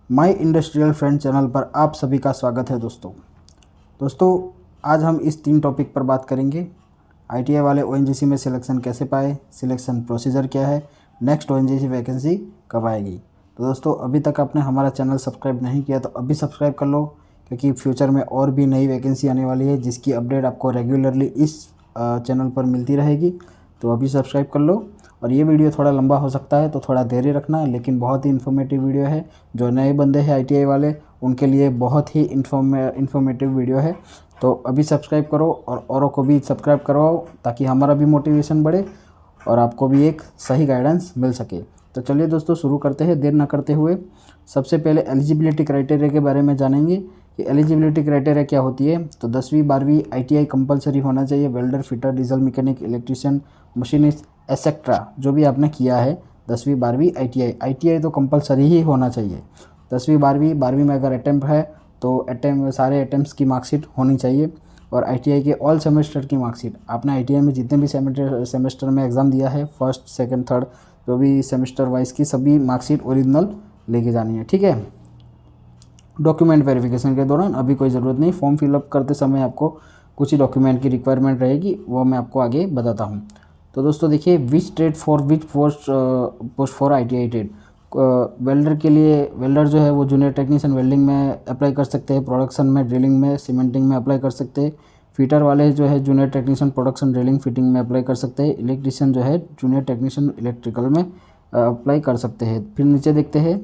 My industrial friend channel पर आप सभी का स्वागत है दोस्तों आज हम इस 3 टॉपिक पर बात करेंगे। आईटीआई वाले ओएनजीसी में सिलेक्शन कैसे पाए, सिलेक्शन प्रोसीजर क्या है, नेक्स्ट ओएनजीसी वैकेंसी कब आएगी। तो दोस्तों अभी तक आपने हमारा चैनल सब्सक्राइब नहीं किया तो अभी सब्सक्राइब कर लो, क्योंकि फ्यूचर में और भी नई वैकेंसी आने वाली है जिसकी अपडेट आपको रेगुलरली इस चैनल पर मिलती रहेगी। तो अभी सब्सक्राइब कर लो। और ये वीडियो थोड़ा लंबा हो सकता है तो थोड़ा धैर्य रखना, लेकिन बहुत ही इन्फॉर्मेटिव वीडियो है। जो नए बंदे हैं आईटीआई वाले उनके लिए बहुत ही इन्फॉर्मेटिव वीडियो है। तो अभी सब्सक्राइब करो और औरों को भी सब्सक्राइब करवाओ, ताकि हमारा भी मोटिवेशन बढ़े और आपको भी एक सही गाइडेंस मिल सके। तो चलिए दोस्तों शुरू करते हैं देर ना करते हुए। सबसे पहले एलिजिबिलिटी क्राइटेरिया के बारे में जानेंगे कि एलिजिबिलिटी क्राइटेरिया क्या होती है। तो 10वीं 12वीं आईटीआई कंपलसरी होना चाहिए। Welder, fitter, diesel mechanic, electrician, machinist etcetera जो भी आपने किया है 10वीं 12वीं आईटीआई तो कंपलसरी ही होना चाहिए। 10वीं 12वीं में अगर अटैम्प्ट है तो सारे अटैम्प्ट्स की मार्कशीट होनी चाहिए। और आईटीआई के ऑल सेमेस्टर की मार्कशीट, आपने आईटीआई में जितने भी सेमेस्टर में एग्ज़ाम दिया है, फर्स्ट सेकंड थर्ड जो भी सेमेस्टर वाइज की सभी मार्कशीट ओरिजिनल लेके जानी है, ठीक है। डॉक्यूमेंट वेरिफिकेशन के दौरान अभी कोई ज़रूरत नहीं, फॉर्म फिलअप करते समय आपको कुछ ही डॉक्यूमेंट की रिक्वायरमेंट रहेगी, वो मैं आपको आगे बताता हूँ। तो दोस्तों देखिए, which trade for which post for ITI trade. Welder के लिए वेल्डर जो है वो जूनियर टेक्नीशियन वेल्डिंग में अप्लाई कर सकते हैं, प्रोडक्शन में, ड्रिलिंग में, सीमेंटिंग में अप्लाई कर सकते हैं। फिटर वाले जो है junior technician production, drilling, fitting में अप्लाई कर सकते हैं। इलेक्ट्रीशियन जो है जूनियर टेक्नीशियन इलेक्ट्रिकल में अप्लाई कर सकते हैं। फिर नीचे देखते हैं,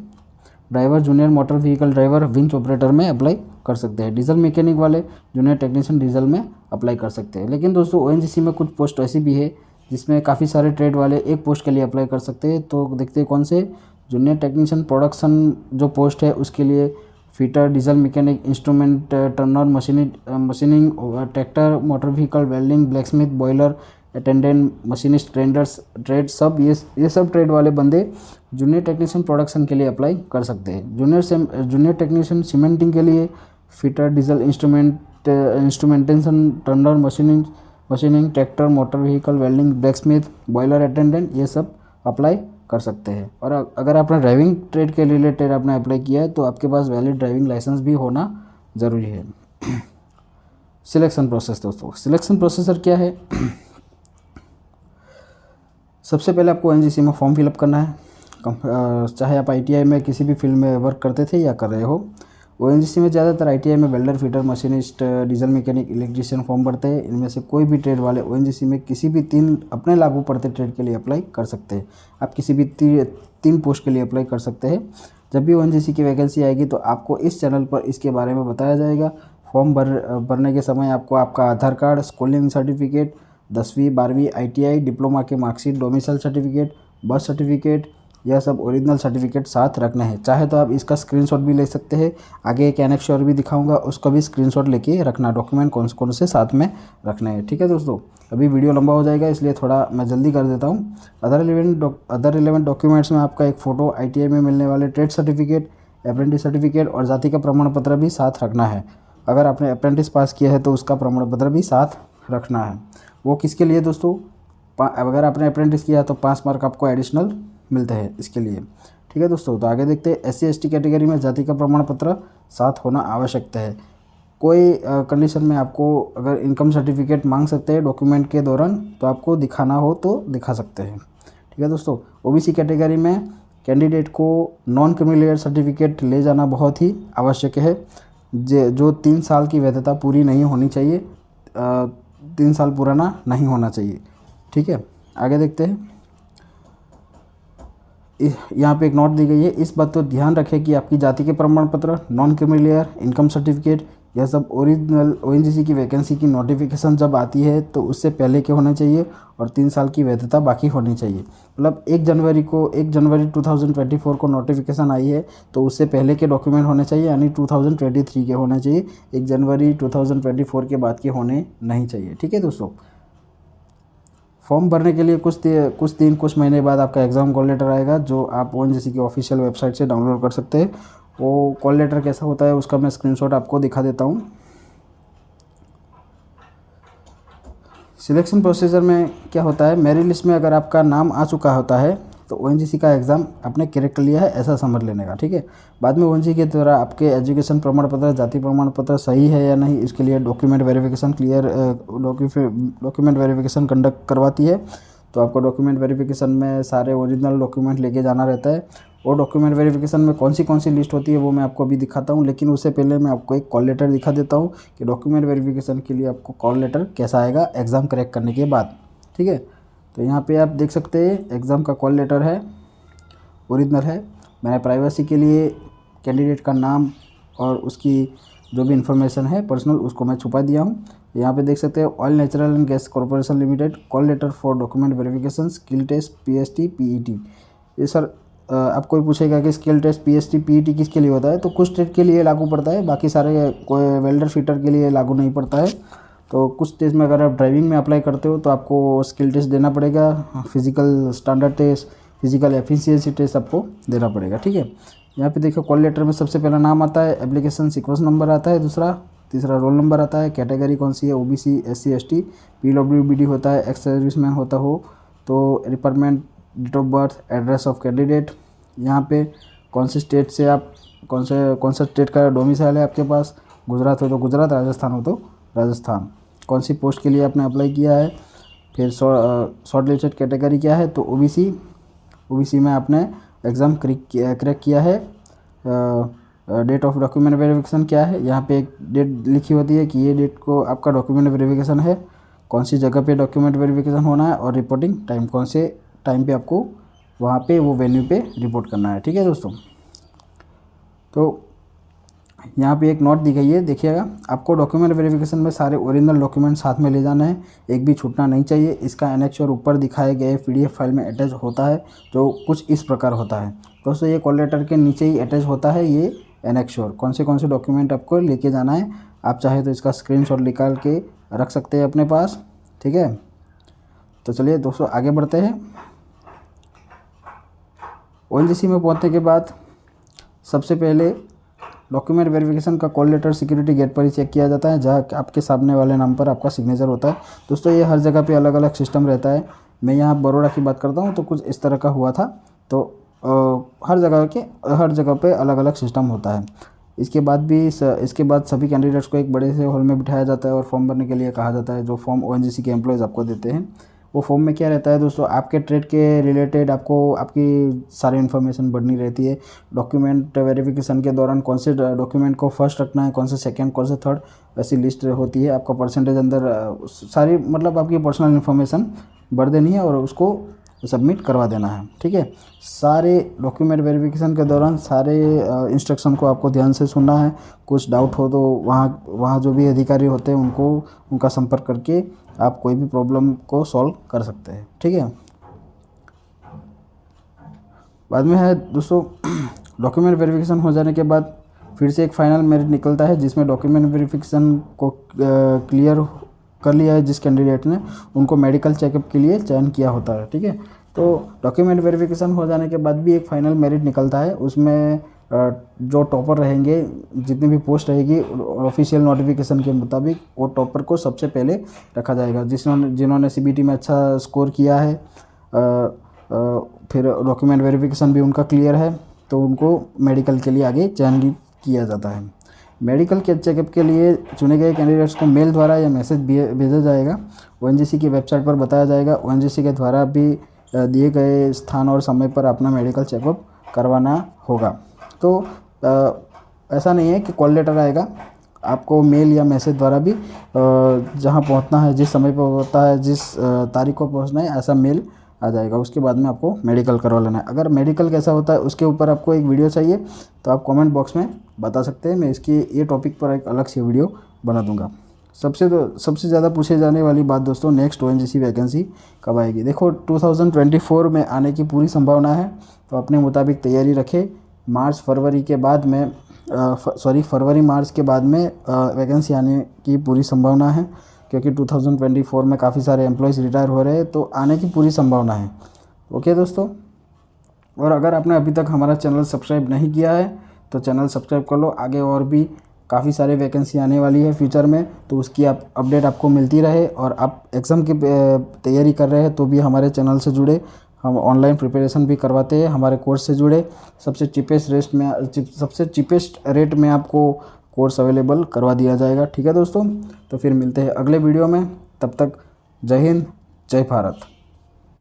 driver junior motor vehicle driver winch operator में अप्लाई कर सकते हैं। डीजल मैकेनिक वाले जूनियर टेक्नीशियन डीजल में अप्लाई कर सकते हैं। लेकिन दोस्तों ओएनजीसी में कुछ पोस्ट ऐसी भी है जिसमें काफ़ी सारे ट्रेड वाले एक पोस्ट के लिए अप्लाई कर सकते हैं। तो देखते हैं कौन से। जूनियर टेक्नीशियन प्रोडक्शन जो पोस्ट है उसके लिए fitter, diesel mechanic, instrument Turner, machining, tractor, motor vehicle, welding, blacksmith, boiler attendant, machinist, trade सब ये सब ट्रेड वाले बंदे जूनियर टेक्नीशियन प्रोडक्शन के लिए अप्लाई कर सकते हैं। जूनियर टेक्नीशियन सीमेंटिंग के लिए fitter, diesel instrumentation, Turner, machining, tractor, motor vehicle, welding, blacksmith, boiler attendant ये सब अप्लाई कर सकते हैं। और अगर आपने ड्राइविंग ट्रेड के रिलेटेड आपने अप्लाई किया है तो आपके पास वैलिड ड्राइविंग लाइसेंस भी होना ज़रूरी है। सिलेक्शन प्रोसेस दोस्तों, सिलेक्शन प्रोसेसर क्या है। सबसे पहले आपको ओएनजीसी में फॉर्म फिलअप करना है। चाहे आप आईटीआई में किसी भी फील्ड में वर्क करते थे या कर रहे हो, ओएनजीसी में ज़्यादातर आईटीआई में welder, fitter, machinist, diesel mechanic, electrician form भरते हैं। इनमें से कोई भी ट्रेड वाले ओएनजीसी में किसी भी 3 अपने लागू पड़ते ट्रेड के लिए अप्लाई कर सकते हैं। आप किसी भी 3 पोस्ट के लिए अप्लाई कर सकते हैं। जब भी ओएनजीसी की वैकेंसी आएगी तो आपको इस चैनल पर इसके बारे में बताया जाएगा। फॉर्म भरने के समय आपको आपका आधार कार्ड, स्कूलिंग सर्टिफिकेट, 10वीं 12वीं आईटीआई डिप्लोमा के marksheet, domicile certificate, birth certificate, यह सब ओरिजिनल सर्टिफिकेट साथ रखना है। चाहे तो आप इसका स्क्रीनशॉट भी ले सकते हैं। आगे एक एनेक्स और भी दिखाऊंगा, उसका भी स्क्रीनशॉट लेके रखना। डॉक्यूमेंट कौन से साथ में रखने हैं, ठीक है दोस्तों। अभी वीडियो लंबा हो जाएगा इसलिए थोड़ा मैं जल्दी कर देता हूँ। अदर रिलेवेंट डॉक्यूमेंट्स में आपका एक फ़ोटो, आईटीआई में मिलने वाले ट्रेड सर्टिफिकेट, अप्रेंटिस सर्टिफिकेट और जाति का प्रमाण पत्र भी साथ रखना है। अगर आपने अप्रेंटिस पास किया है तो उसका प्रमाण पत्र भी साथ रखना है। वो किसके लिए दोस्तों, अगर आपने अप्रेंटिस किया तो 5 मार्क आपको एडिशनल मिलते हैं इसके लिए, ठीक है दोस्तों। तो आगे देखते हैं, SC ST कैटेगरी में जाति का प्रमाण पत्र साथ होना आवश्यक है। कोई कंडीशन में आपको अगर इनकम सर्टिफिकेट मांग सकते हैं डॉक्यूमेंट के दौरान, तो आपको दिखाना हो तो दिखा सकते हैं, ठीक है दोस्तों। ओबीसी कैटेगरी में कैंडिडेट को नॉन क्रिमिनल सर्टिफिकेट ले जाना बहुत ही आवश्यक है। जो 3 साल की वैधता पूरी नहीं होनी चाहिए, 3 साल पुराना नहीं होना चाहिए, ठीक है। आगे देखते हैं, यहाँ पे एक नोट दी गई है। इस बात तो ध्यान रखें कि आपकी जाति के प्रमाण पत्र, नॉन क्रिमिनल इनकम सर्टिफिकेट, यह सब ओरिजिनल ओएनजीसी की वैकेंसी की नोटिफिकेशन जब आती है तो उससे पहले के होने चाहिए और 3 साल की वैधता बाकी होनी चाहिए। मतलब 1 जनवरी 2024 को नोटिफिकेशन आई है तो उससे पहले के डॉक्यूमेंट होने चाहिए, यानी 2023 के होने चाहिए। 1 जनवरी 2024 के बाद के होने नहीं चाहिए, ठीक है दोस्तों। फॉर्म भरने के लिए कुछ महीने बाद आपका एग्ज़ाम कॉल लेटर आएगा, जो आप ओएनजीसी की ऑफिशियल वेबसाइट से डाउनलोड कर सकते हैं। वो कॉल लेटर कैसा होता है उसका मैं स्क्रीनशॉट आपको दिखा देता हूँ। सिलेक्शन प्रोसीजर में क्या होता है, मेरिट लिस्ट में अगर आपका नाम आ चुका होता है तो ओएनजीसी का एग्ज़ाम आपने क्रैक कर लिया है ऐसा समझ लेने का, ठीक है। बाद में ओएनजीसी के द्वारा आपके एजुकेशन प्रमाण पत्र, जाति प्रमाण पत्र सही है या नहीं, इसके लिए document verification document verification conduct करवाती है। तो आपको डॉक्यूमेंट वेरिफिकेशन में सारे ओरिजिनल डॉक्यूमेंट लेके जाना रहता है। और डॉक्यूमेंट वेरिफिकेशन में कौन सी लिस्ट होती है वो मैं आपको अभी दिखाता हूँ, लेकिन उससे पहले मैं आपको एक कॉल लेटर दिखा देता हूँ कि डॉक्यूमेंट वेरिफिकेशन के लिए आपको कॉल लेटर कैसा आएगा एग्ज़ाम क्रैक करने के बाद, ठीक है। तो यहाँ पे आप देख सकते हैं एग्ज़ाम का कॉल लेटर है, ओरिजिनल है। मैंने प्राइवेसी के लिए कैंडिडेट का नाम और उसकी जो भी इंफॉर्मेशन है पर्सनल उसको मैं छुपा दिया हूँ। यहाँ पे देख सकते हैं oil natural and gas corporation limited call letter for document verification skill test PST PET. ये सर आपको ही पूछेगा कि स्किल टेस्ट पीएसटी पीईटी किसके लिए होता है, तो कुछ ट्रेड के लिए लागू पड़ता है, बाकी सारे कोई वेल्डर फिटर के लिए लागू नहीं पड़ता है। तो कुछ टेस्ट में अगर आप ड्राइविंग में अप्लाई करते हो तो आपको स्किल टेस्ट देना पड़ेगा, physical standard test, physical efficiency test आपको देना पड़ेगा, ठीक है। यहाँ पे देखो कॉल लेटर में सबसे पहला नाम आता है, एप्लीकेशन सीक्वेंस नंबर आता है दूसरा, तीसरा रोल नंबर आता है, कैटेगरी कौन सी है, ओबीसी, एससी, एसटी, पीडब्ल्यूबीडी होता है, एक्स सर्विसमैन होता हो तो, requirement, date of birth, address of candidate, यहाँ पे कौन से स्टेट से आप कौन सा स्टेट का डोमिसाइल है आपके पास, गुजरात हो तो गुजरात, राजस्थान हो तो राजस्थान, कौन सी पोस्ट के लिए आपने अप्लाई किया है, फिर शॉर्ट लिस्टेड कैटेगरी क्या है तो ओबीसी में आपने एग्ज़ाम क्रैक किया है। डेट ऑफ डॉक्यूमेंट वेरिफिकेशन क्या है, यहाँ पे एक डेट लिखी होती है कि ये डेट को आपका डॉक्यूमेंट वेरिफिकेशन है, कौन सी जगह पे डॉक्यूमेंट वेरिफिकेशन होना है और रिपोर्टिंग टाइम, कौन से टाइम पे आपको वहाँ पे वो वेन्यू पे रिपोर्ट करना है, ठीक है दोस्तों। तो यहाँ पे एक नोट दी गई है, देखिएगा आपको डॉक्यूमेंट वेरिफिकेशन में सारे ओरिजिनल डॉक्यूमेंट साथ में ले जाना है, एक भी छूटना नहीं चाहिए। इसका एनेक्सर ऊपर दिखाए गए पीडीएफ फाइल में अटैच होता है जो कुछ इस प्रकार होता है दोस्तों। ये कॉल लेटर के नीचे ही अटैच होता है ये एनेक्सर, कौन से डॉक्यूमेंट आपको लेके जाना है। आप चाहे तो इसका स्क्रीनशॉट निकाल के रख सकते हैं अपने पास, ठीक है। तो चलिए दोस्तों आगे बढ़ते हैं। ओएनजीसी में पहुंचने के बाद सबसे पहले डॉक्यूमेंट वेरिफिकेशन का कॉल लेटर सिक्योरिटी गेट पर ही चेक किया जाता है, जहाँ आपके सामने वाले नाम पर आपका सिग्नेचर होता है। दोस्तों ये हर जगह पे अलग अलग सिस्टम रहता है। मैं यहाँ बड़ौदा की बात करता हूँ तो कुछ इस तरह का हुआ था। तो हर जगह पे अलग अलग सिस्टम होता है। इसके बाद सभी कैंडिडेट्स को एक बड़े से हॉल में बिठाया जाता है और फॉर्म भरने के लिए कहा जाता है, जो फॉर्म ओएनजीसी के एम्प्लॉयज़ आपको देते हैं। वो फॉर्म में क्या रहता है दोस्तों, आपके ट्रेड के रिलेटेड आपको आपकी सारी इन्फॉर्मेशन भरनी रहती है। डॉक्यूमेंट वेरिफिकेशन के दौरान कौन से डॉक्यूमेंट को फर्स्ट रखना है, कौन से सेकंड, कौन से थर्ड, ऐसी लिस्ट होती है। आपका परसेंटेज अंदर सारी मतलब आपकी पर्सनल इन्फॉर्मेशन भर देनी है और उसको सबमिट करवा देना है, ठीक है। सारे डॉक्यूमेंट वेरिफिकेशन के दौरान सारे इंस्ट्रक्शन को आपको ध्यान से सुनना है। कुछ डाउट हो तो वहाँ जो भी अधिकारी होते हैं उनका संपर्क करके आप कोई भी प्रॉब्लम को सॉल्व कर सकते हैं, ठीक है। बाद में है दोस्तों डॉक्यूमेंट वेरिफिकेशन हो जाने के बाद फिर से एक फाइनल मेरिट निकलता है, जिसमें डॉक्यूमेंट वेरिफिकेशन को क्लियर कर लिया है जिस कैंडिडेट ने, उनको मेडिकल चेकअप के लिए चयन किया होता है, ठीक है। तो डॉक्यूमेंट वेरिफिकेशन हो जाने के बाद भी एक फाइनल मेरिट निकलता है। उसमें जो टॉपर रहेंगे, जितनी भी पोस्ट रहेगी ऑफिशियल नोटिफिकेशन के मुताबिक, वो टॉपर को सबसे पहले रखा जाएगा। जिन्होंने सीबीटी में अच्छा स्कोर किया है, फिर डॉक्यूमेंट वेरिफिकेशन भी उनका क्लियर है, तो उनको मेडिकल के लिए आगे चयन किया जाता है। मेडिकल के चेकअप के लिए चुने गए कैंडिडेट्स को मेल द्वारा या मैसेज भेजा जाएगा। ओएनजीसी की वेबसाइट पर बताया जाएगा। ओएनजीसी के द्वारा भी दिए गए स्थान और समय पर अपना मेडिकल चेकअप करवाना होगा। तो ऐसा नहीं है कि कॉल लेटर आएगा, आपको मेल या मैसेज द्वारा भी जहां पहुंचना है, जिस समय पर होता है, जिस तारीख को पहुंचना है, ऐसा मेल आ जाएगा। उसके बाद में आपको मेडिकल करवा लेना है। अगर मेडिकल कैसा होता है उसके ऊपर आपको एक वीडियो चाहिए तो आप कमेंट बॉक्स में बता सकते हैं, मैं इसकी ये टॉपिक पर एक अलग से वीडियो बना दूंगा। सबसे ज़्यादा पूछे जाने वाली बात दोस्तों, नेक्स्ट ओएनजीसी वैकेंसी कब आएगी। देखो 2024 में आने की पूरी संभावना है, तो अपने मुताबिक तैयारी रखें। फरवरी मार्च के बाद में वैकेंसी आने की पूरी संभावना है, क्योंकि 2024 में काफ़ी सारे एम्प्लॉयज़ रिटायर हो रहे हैं, तो आने की पूरी संभावना है। ओके दोस्तों, और अगर आपने अभी तक हमारा चैनल सब्सक्राइब नहीं किया है तो चैनल सब्सक्राइब कर लो। आगे और भी काफ़ी सारे वैकेंसी आने वाली है फ्यूचर में, तो उसकी अपडेट आपको मिलती रहे। और आप एग्ज़ाम की तैयारी कर रहे हैं तो भी हमारे चैनल से जुड़े, हम ऑनलाइन प्रिपरेशन भी करवाते हैं। हमारे कोर्स से जुड़े सबसे चीपेस्ट रेट में आपको कोर्स अवेलेबल करवा दिया जाएगा। ठीक है दोस्तों, तो फिर मिलते हैं अगले वीडियो में। तब तक जय हिंद, जय भारत।